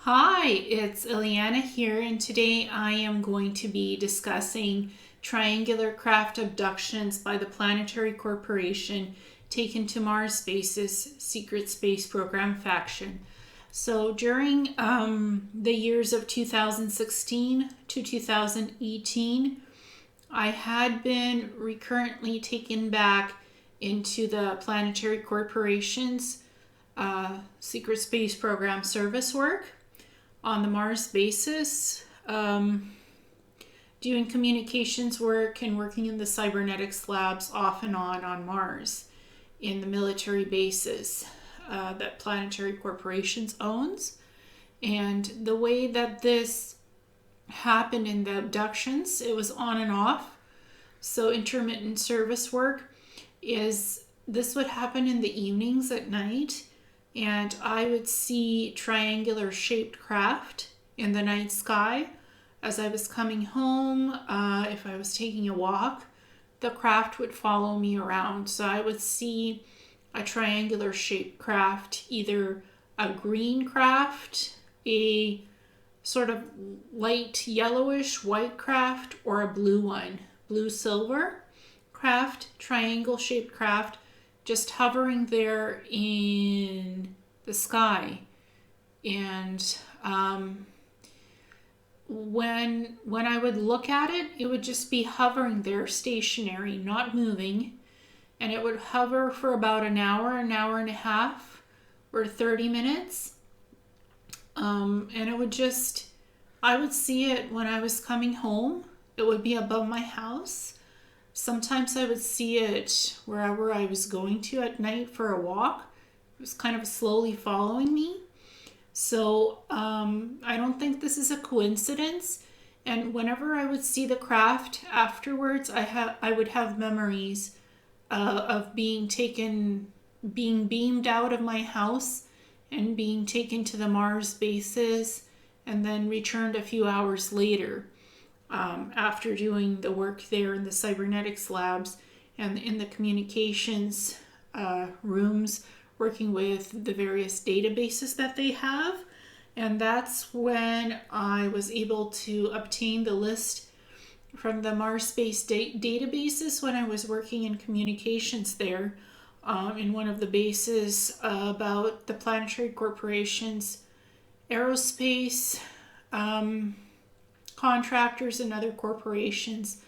Hi, it's Ileana here, and today I am going to be discussing triangular craft abductions by the Planetary Corporation taken to Mars Base's secret space program faction. So during the years of 2016 to 2018, I had been recurrently taken back into the Planetary Corporation's secret space program service work on the Mars basis, doing communications work and working in the Cybernetics labs off and on Mars in the military bases that Planetary Corporations owns. And the way that this happened in the abductions, it was on and off. So intermittent service work is, this would happen in the evenings at night, and I would see triangular shaped craft in the night sky as I was coming home. If I was taking a walk, the craft would follow me around. So I would see a triangular shaped craft, either a green craft, a sort of light yellowish white craft, or a blue one, blue silver craft, triangle shaped craft, just hovering there in the sky. And when I would look at it, it would just be hovering there, stationary, not moving. And it would hover for about an hour and a half, or 30 minutes. And it would just, I would see it when I was coming home. It would be above my house. Sometimes I would see it wherever I was going to at night for a walk. It was kind of slowly following me. So I don't think this is a coincidence. And whenever I would see the craft afterwards, I would have memories of being beamed out of my house and being taken to the Mars bases and then returned a few hours later. After doing the work there in the Cybernetics labs and in the communications rooms, working with the various databases that they have. And that's when I was able to obtain the list from the Mars space databases when I was working in communications there in one of the bases about the Planetary Corporations, aerospace, contractors and other corporations,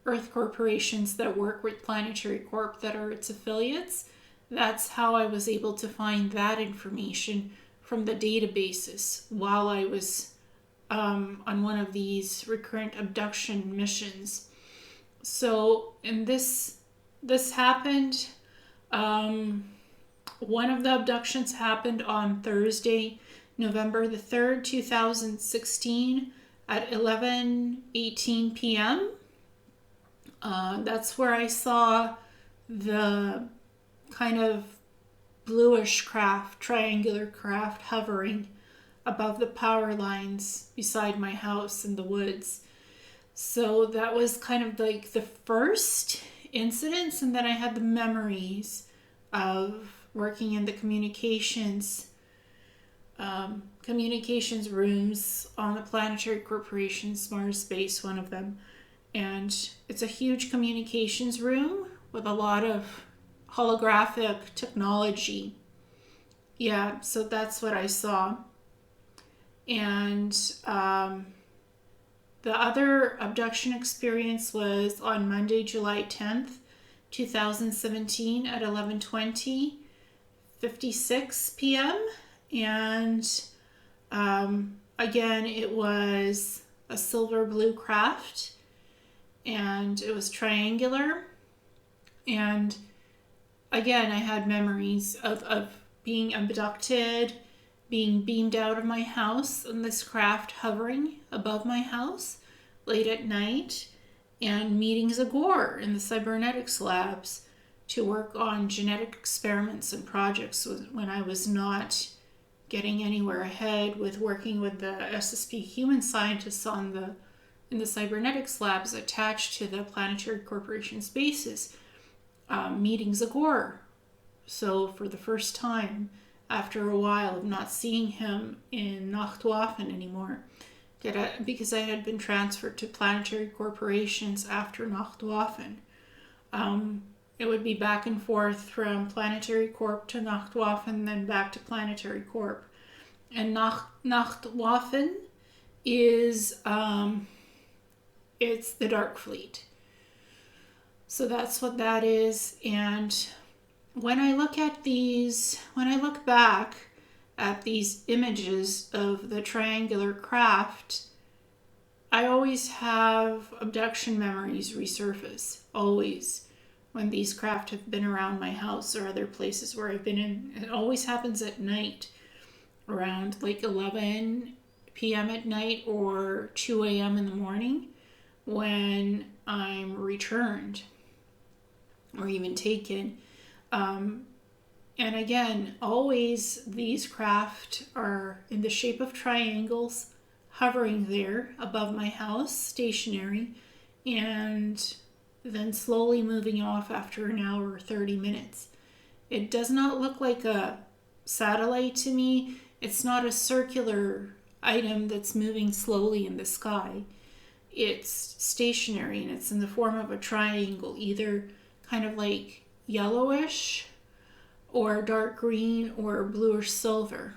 Earth corporations that work with Planetary Corp that are its affiliates. That's how I was able to find that information from the databases while I was on one of these recurrent abduction missions. So, and this happened, one of the abductions happened on Thursday, November the 3rd, 2016, at 11:18 p.m. That's where I saw the kind of bluish craft, triangular craft, hovering above the power lines beside my house in the woods. So that was kind of like the first incidents, and then I had the memories of working in the communications rooms on the Planetary Corporation's Mars base, one of them. And it's a huge communications room with a lot of holographic technology. Yeah, so that's what I saw. And the other abduction experience was on Monday, July 10th, 2017 at 11:56 p.m. And again, it was a silver blue craft, and it was triangular. And again, I had memories of being abducted, being beamed out of my house, and this craft hovering above my house late at night, and meeting Zagor in the Cybernetics labs to work on genetic experiments and projects when I was not getting anywhere ahead with working with the SSP human scientists in the Cybernetics labs attached to the Planetary Corporation's bases, meeting Zagor. So for the first time after a while of not seeing him in Nachtwaffen anymore. Because I had been transferred to Planetary Corporations after Nachtwaffen. It would be back and forth from Planetary Corp to Nachtwaffen, then back to Planetary Corp. And Nachtwaffen is it's the Dark Fleet. So that's what that is. And when I look back at these images of the triangular craft, I always have abduction memories resurface, always, when these craft have been around my house or other places where I've been in. It always happens at night, around like 11 p.m. at night or 2 a.m. in the morning when I'm returned or even taken. And again, always these craft are in the shape of triangles, hovering there above my house, stationary, and then slowly moving off after an hour or 30 minutes. It does not look like a satellite to me. It's not a circular item that's moving slowly in the sky. It's stationary and it's in the form of a triangle, either kind of like yellowish or dark green or bluish silver.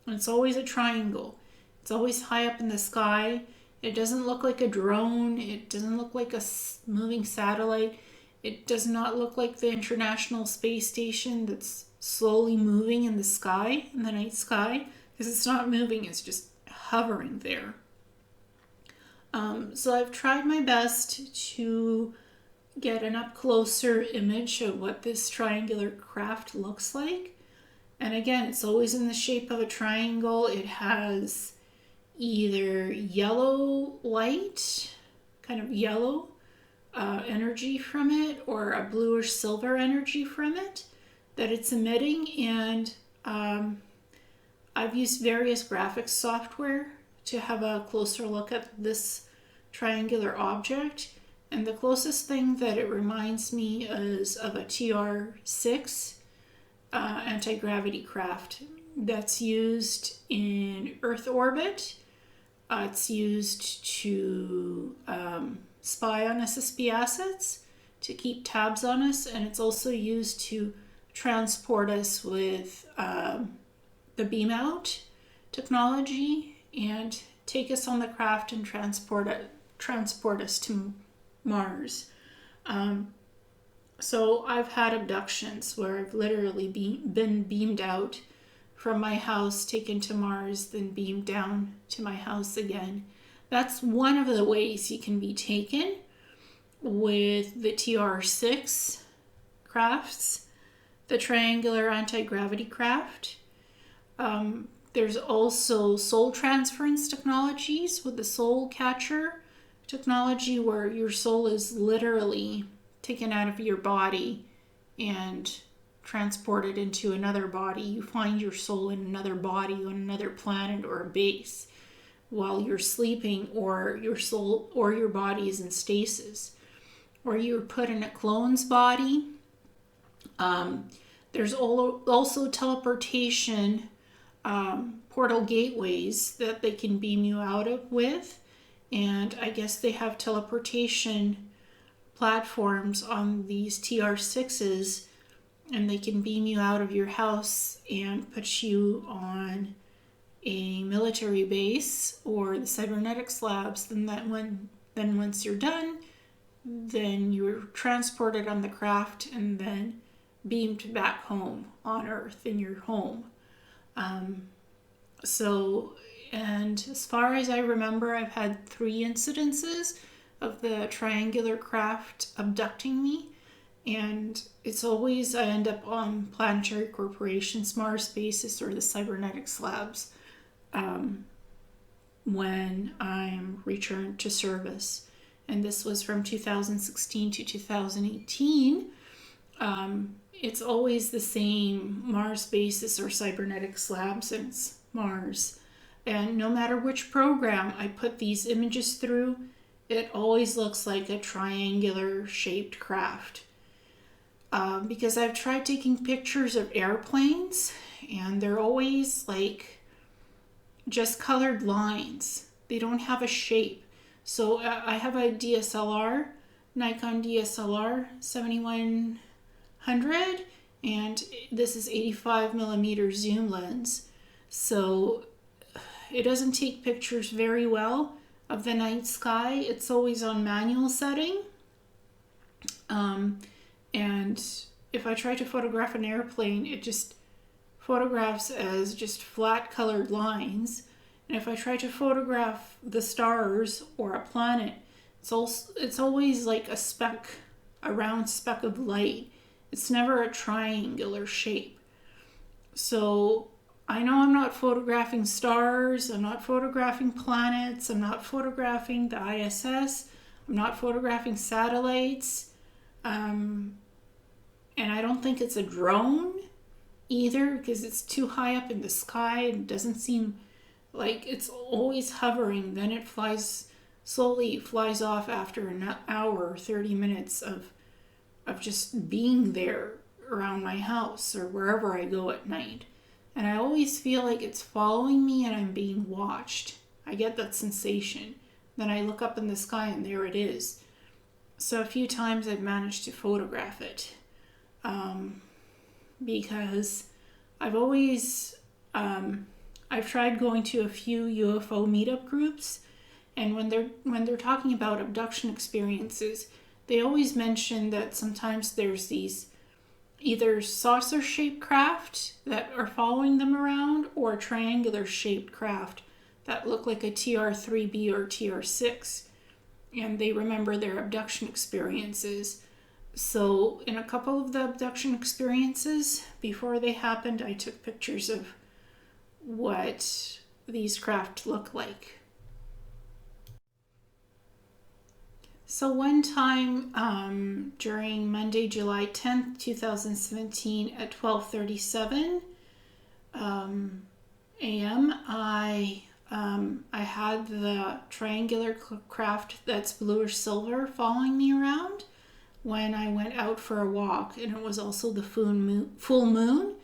And it's always a triangle. It's always high up in the sky. It doesn't look like a drone. It doesn't look like a moving satellite. It does not look like the International Space Station that's slowly moving in the sky, in the night sky, because it's not moving, it's just hovering there. So I've tried my best to get an up-closer image of what this triangular craft looks like. And again, it's always in the shape of a triangle. It has either yellow light, kind of yellow energy from it, or a bluish silver energy from it that it's emitting. And I've used various graphics software to have a closer look at this triangular object. And the closest thing that it reminds me is of a TR-6 anti-gravity craft that's used in Earth orbit. It's used to spy on SSP Assets, to keep tabs on us, and it's also used to transport us with the beam out technology and take us on the craft and transport us to Mars. So I've had abductions where I've literally been beamed out from my house, taken to Mars, then beamed down to my house again. That's one of the ways you can be taken with the TR-6 crafts, the triangular anti-gravity craft. There's also soul transference technologies with the soul catcher technology, where your soul is literally taken out of your body and transported into another body. You find your soul in another body on another planet or a base while you're sleeping, or your soul or your body is in stasis, or you're put in a clone's body. There's also teleportation portal gateways that they can beam you out of with. And I guess they have teleportation platforms on these TR-6s, and they can beam you out of your house and put you on a military base or the Cybernetics labs. Then once you're done, then you're transported on the craft and then beamed back home on Earth in your home. And as far as I remember, I've had 3 incidences of the triangular craft abducting me. And it's always, I end up on Planetary Corporations, Mars bases, or the Cybernetics labs when I'm returned to service. And this was from 2016 to 2018. It's always the same Mars basis or Cybernetics labs, and it's Mars. And no matter which program I put these images through, it always looks like a triangular shaped craft. Because I've tried taking pictures of airplanes and they're always like just colored lines. They don't have a shape. So I have a DSLR, Nikon DSLR 7100, and this is 85 millimeter zoom lens. So it doesn't take pictures very well of the night sky. It's always on manual setting. And if I try to photograph an airplane, it just photographs as just flat colored lines. And if I try to photograph the stars or a planet, it's always like a round speck of light. It's never a triangular shape. So I know I'm not photographing stars, I'm not photographing planets, I'm not photographing the ISS, I'm not photographing satellites, and I don't think it's a drone either, because it's too high up in the sky and doesn't seem like it's always hovering. Then it slowly flies off after an hour or 30 minutes of just being there around my house or wherever I go at night. And I always feel like it's following me and I'm being watched. I get that sensation. Then I look up in the sky and there it is. So a few times I've managed to photograph it. Because I've tried going to a few UFO meetup groups, and when they're talking about abduction experiences, they always mention that sometimes there's these either saucer-shaped craft that are following them around, or triangular-shaped craft that look like a TR-3B or TR-6, and they remember their abduction experiences. So in a couple of the abduction experiences, before they happened, I took pictures of what these craft look like. So one time during Monday, July 10th, 2017 at 12:37 a.m., I had the triangular craft that's bluish silver following me around when I went out for a walk, and it was also the full moon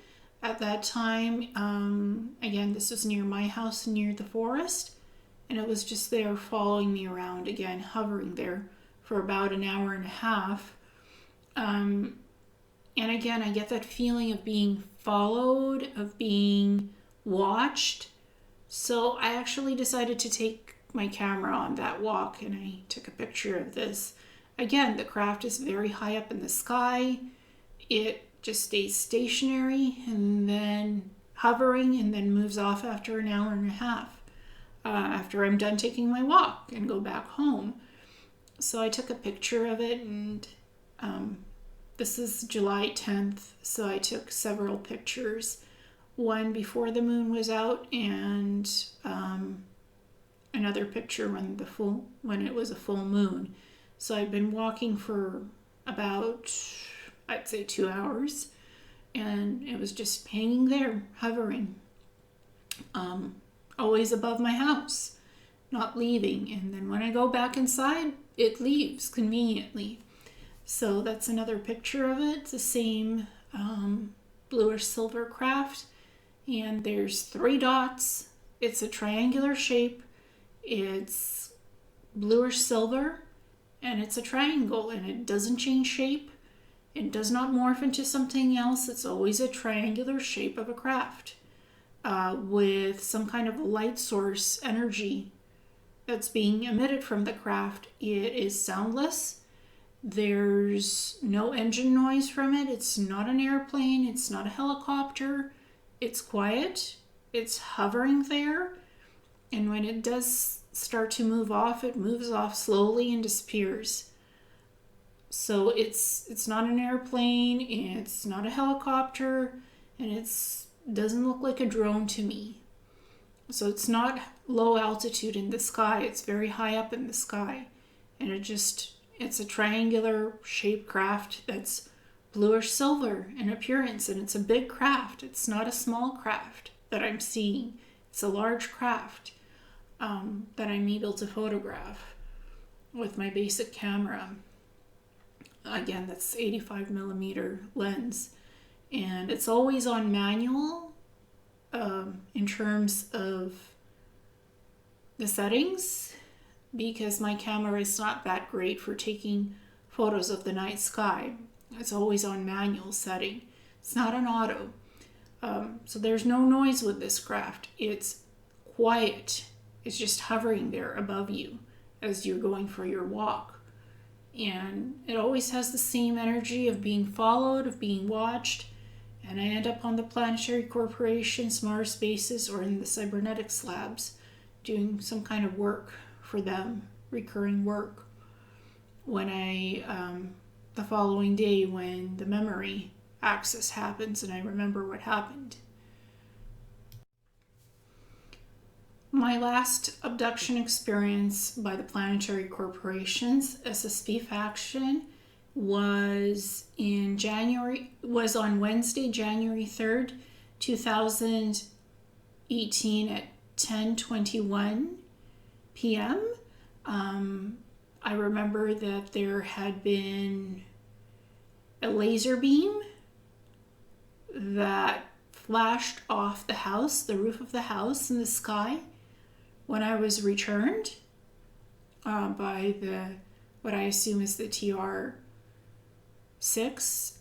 at that time. Again, this was near my house, near the forest, and it was just there following me around, again, hovering there for about an hour and a half. And again, I get that feeling of being followed, of being watched. So I actually decided to take my camera on that walk, and I took a picture of this. Again, the craft is very high up in the sky. It just stays stationary and then hovering, and then moves off after an hour and a half after I'm done taking my walk and go back home. So I took a picture of it, and this is July 10th, so I took several pictures. One before the moon was out, and another picture when it was a full moon. So I'd been walking for about, I'd say, 2 hours, and it was just hanging there, hovering, always above my house, not leaving. And then when I go back inside, it leaves conveniently. So that's another picture of it. It's the same bluish silver craft, and there's 3 dots. It's a triangular shape. It's bluish silver, and it's a triangle, and it doesn't change shape. It does not morph into something else. It's always a triangular shape of a craft with some kind of light source energy that's being emitted from the craft. It is soundless. There's no engine noise from it. It's not an airplane. It's not a helicopter. It's quiet. It's hovering there. And when it does start to move off, it moves off slowly and disappears. So it's not an airplane, it's not a helicopter, and it doesn't look like a drone to me. So it's not low altitude in the sky, it's very high up in the sky. And it's a triangular shaped craft that's bluish silver in appearance, and it's a big craft. It's not a small craft that I'm seeing. It's a large craft that I'm able to photograph with my basic camera. Again, that's 85 millimeter lens, and it's always on manual. in terms of the settings, because my camera is not that great for taking photos of the night sky. It's always on manual setting. It's not on auto. So there's no noise with this craft. It's quiet. It's just hovering there above you as you're going for your walk. And it always has the same energy of being followed, of being watched. And I end up on the Planetary Corporations, Mars bases, or in the Cybernetics labs doing some kind of work for them, recurring work. When the following day, when the memory access happens and I remember what happened. My last abduction experience by the Planetary Corporations, SSP faction, was on Wednesday, January 3rd, 2018 at 10:21 p.m. I remember that there had been a laser beam that flashed off the house, the roof of the house in the sky, when I was returned by what I assume is the TR-6,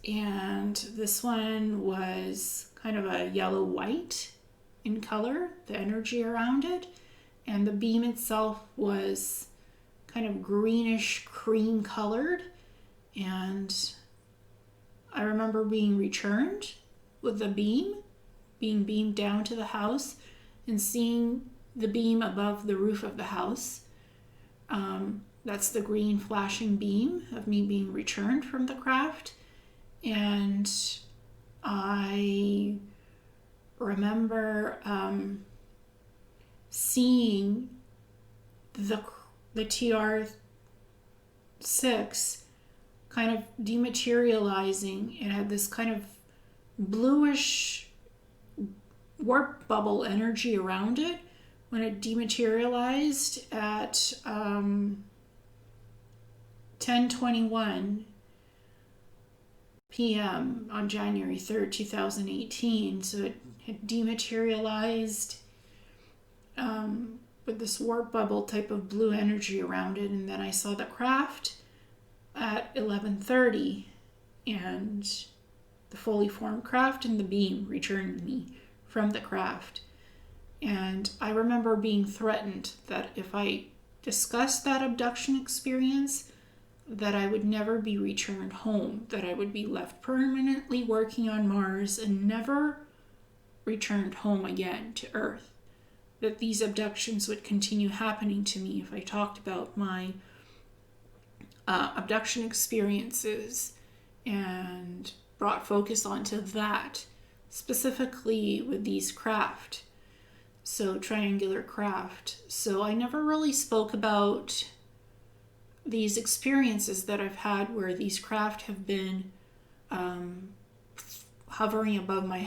and this one was kind of a yellow-white in color, the energy around it, and the beam itself was kind of greenish cream colored, and I remember being returned with the beam, being beamed down to the house and seeing the beam above the roof of the house. That's the green flashing beam of me being returned from the craft. And I remember seeing the TR-6 kind of dematerializing. It had this kind of bluish warp bubble energy around it when it dematerialized at 10:21 p.m. on January 3rd, 2018. So it had dematerialized with this warp bubble type of blue energy around it. And then I saw the craft at 11:30, and the fully formed craft and the beam returned me from the craft. And I remember being threatened that if I discussed that abduction experience, that I would never be returned home, that I would be left permanently working on Mars and never returned home again to Earth. That these abductions would continue happening to me if I talked about my abduction experiences and brought focus onto that, specifically with these craft, so triangular craft. So I never really spoke about these experiences that I've had where these craft have been hovering above my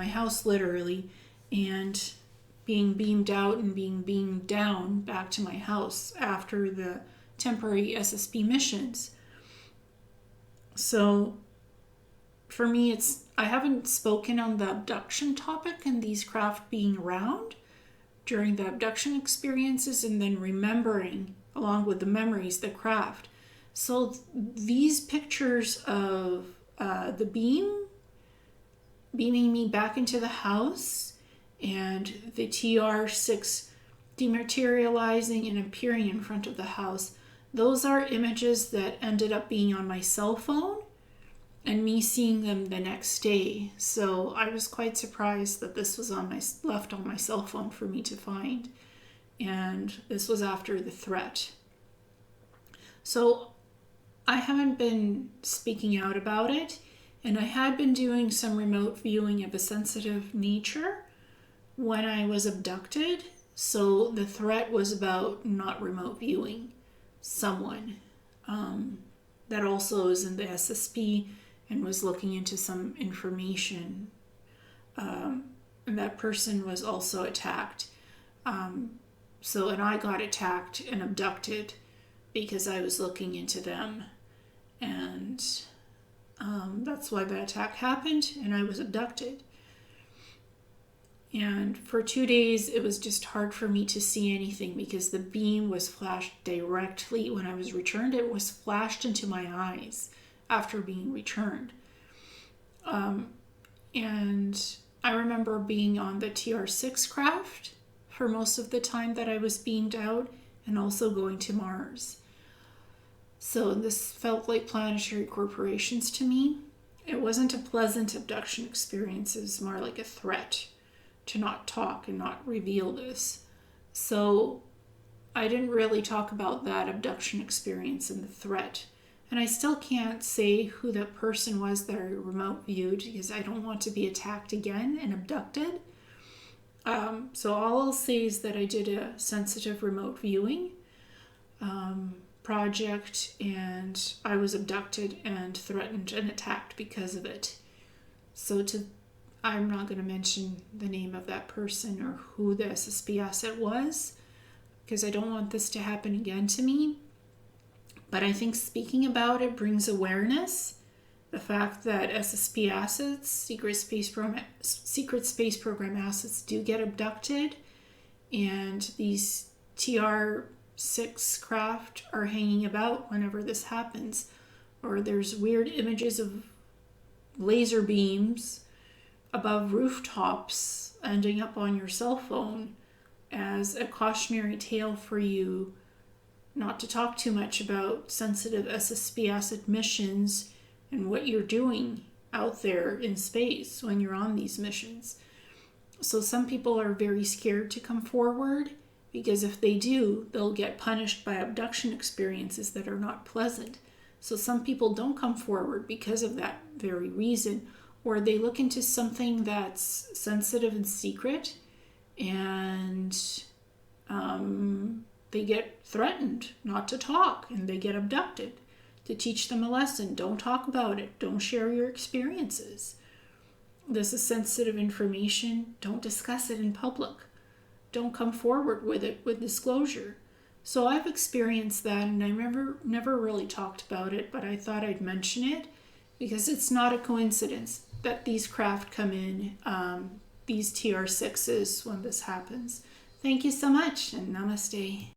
house literally, and being beamed out and being beamed down back to my house after the temporary SSP missions. So for me, I haven't spoken on the abduction topic and these craft being around during the abduction experiences, and then remembering along with the memories the craft. So these pictures of the beaming me back into the house, and the TR-6 dematerializing and appearing in front of the house, those are images that ended up being on my cell phone and me seeing them the next day. So I was quite surprised that this was left on my cell phone for me to find. And this was after the threat. So I haven't been speaking out about it, and I had been doing some remote viewing of a sensitive nature when I was abducted. So the threat was about not remote viewing someone that also is in the SSP and was looking into some information. And that person was also attacked. And I got attacked and abducted because I was looking into them. And that's why the attack happened, and I was abducted. And for 2 days, it was just hard for me to see anything because the beam was flashed directly when I was returned. It was flashed into my eyes after being returned. And I remember being on the TR6 craft for most of the time that I was beamed out, and also going to Mars. So this felt like Planetary Corporations to me. It wasn't a pleasant abduction experience. It was more like a threat to not talk and not reveal this. So I didn't really talk about that abduction experience and the threat. And I still can't say who that person was that I remote viewed because I don't want to be attacked again and abducted. So all I'll say is that I did a sensitive remote viewing project, and I was abducted and threatened and attacked because of it. So I'm not going to mention the name of that person or who the SSP asset was because I don't want this to happen again to me. But I think speaking about it brings awareness. The fact that SSP assets, secret space program assets, do get abducted, and these TR6 craft are hanging about whenever this happens, or there's weird images of laser beams above rooftops ending up on your cell phone as a cautionary tale for you not to talk too much about sensitive SSP asset missions and what you're doing out there in space when you're on these missions. So some people are very scared to come forward because if they do, they'll get punished by abduction experiences that are not pleasant. So some people don't come forward because of that very reason, or they look into something that's sensitive and secret, and they get threatened not to talk, and they get abducted. To teach them a lesson, don't talk about it, don't share your experiences. This is sensitive information, don't discuss it in public. Don't come forward with it with disclosure. So I've experienced that, and I never really talked about it, but I thought I'd mention it because it's not a coincidence that these craft come in, these TR6s, when this happens. Thank you so much, and namaste.